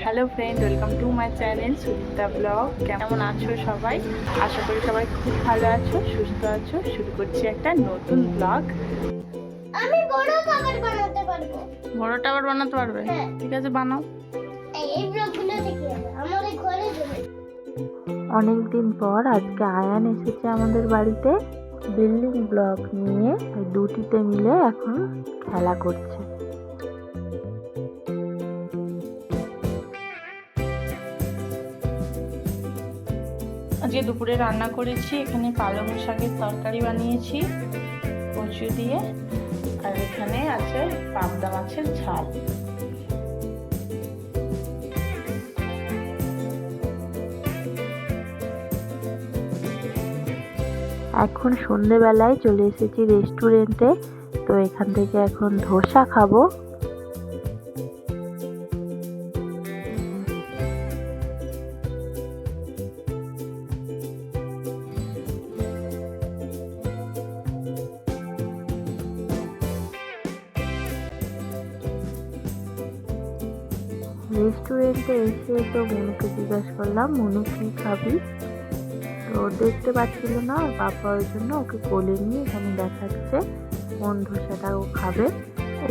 Hello friend, welcome to my channel Suchita blog. কেমন আছো সবাই? আশা করি সবাই খুব ভালো আছো, সুস্থ আছো। শুরু করছি একটা নতুন ব্লগ। আমি বড় টাওয়ার বানাতে পারবো। বড় টাওয়ার বানাতে পারবে? হ্যাঁ। ঠিক আছে, বানাও। এই ব্লকগুলো দেখে আমাদের ঘরে যাবে। অনেকদিন পর আজকে আয়ান এসেছে আমাদের বাড়িতে বিল্ডিং ব্লক নিয়ে। ওই দুটিতে মিলে এখন খেলা করছে। আজকে দুপুরে রান্না করেছি, এখানে পালং শাকের তরকারি বানিয়েছি কচু দিয়ে, আর এখানে আছে পাবদা মাছের ঝাল। এখন সন্ধেবেলায় চলে এসেছি রেস্টুরেন্টে। তো এখান থেকে এখন ধোসা খাবো। রেস্টুরেন্টে এসে তো মনুকে জিজ্ঞাসা করলাম, মনু কি খাবি? তো দেখতে পাচ্ছিল না ওর পাপা, ওই জন্য ওকে কোলে নিয়ে এখানে দেখাচ্ছে কোন ধোসাটা ও খাবে।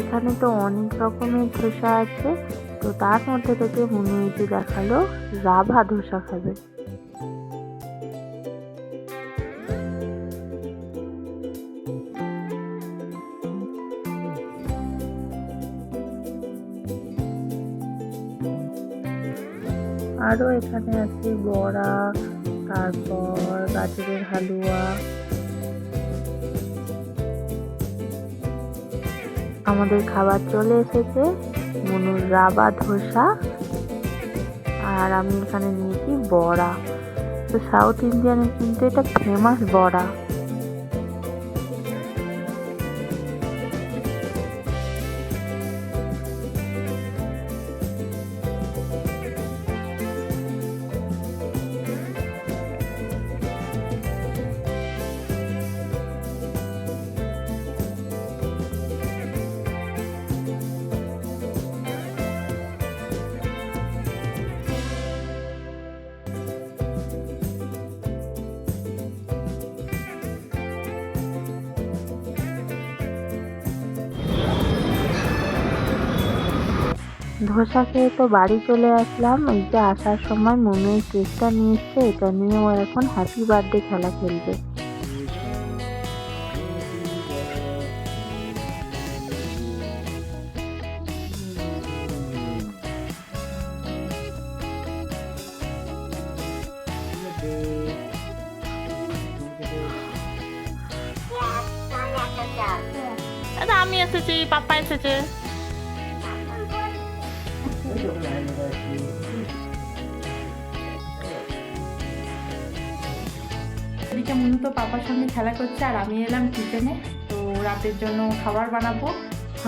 এখানে তো অনেক রকমের ধোসা আছে, তো তার মধ্যে থেকে মনু এটি দেখালো রাভা ধোসা খাবে। আরও এখানে আছে বড়া, তারপর গাজরের হালুয়া। আমাদের খাবার চলে এসেছে, মনুর রাভা ধোসা, আর আমি এখানে নিয়েছি বড়া। তো সাউথ ইন্ডিয়ানের কিন্তু এটা ফেমাস বড়া। ধোসা খেয়ে তো বাড়ি চলে আসলাম। এই যে আসার সময় মনু এই কেকটা নিয়ে এসছে, এটা নিয়ে ও এখন হ্যাপি বার্থডে খেলা খেলবে। দাদা আমি এসেছি, পাপা এসেছে। এদিকে মনু তো পাপার সঙ্গে খেলা করছে, আর আমি এলাম কিচেনে। তো রাতের জন্য খাবার বানাবো।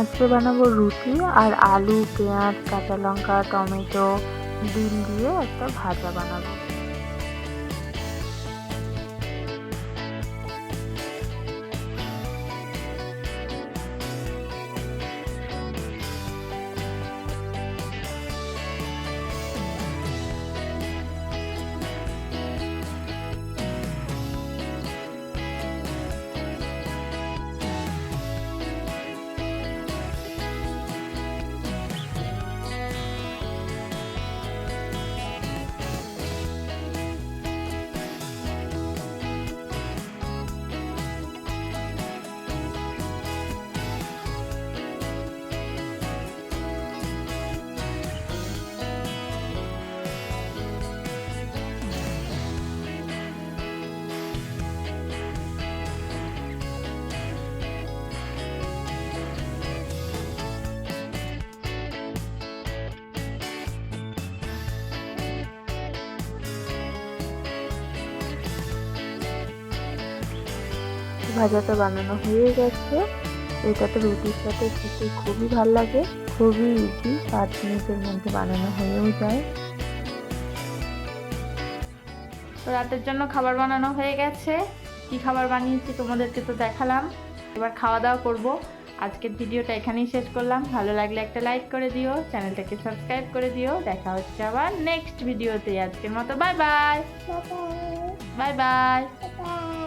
আজকে বানাবো রুটি আর আলু, পেঁয়াজ, কাঁচা লঙ্কা, টমেটো, ডিম দিয়ে একটা ভাজা বানাবো। ভাজাটা বানানো হয়ে গেছে। এটা তো রুটির সাথে খেতে খুবই ভালো লাগে, খুবই ইজি, 5 মিনিটের মধ্যে বানানো হয়েও যায়। তো রাতের জন্য খাবার বানানো হয়ে গেছে। কি খাবার বানিয়েছি তোমাদেরকে তো দেখালাম, এবার খাওয়া দাওয়া করবো। আজকের ভিডিওটা এখানেই শেষ করলাম। ভালো লাগলে একটা লাইক করে দিও, চ্যানেলটাকে সাবস্ক্রাইব করে দিও। দেখা হচ্ছে আবার নেক্সট ভিডিওতে। আজকের মতো bye bye. Bye bye bye. By.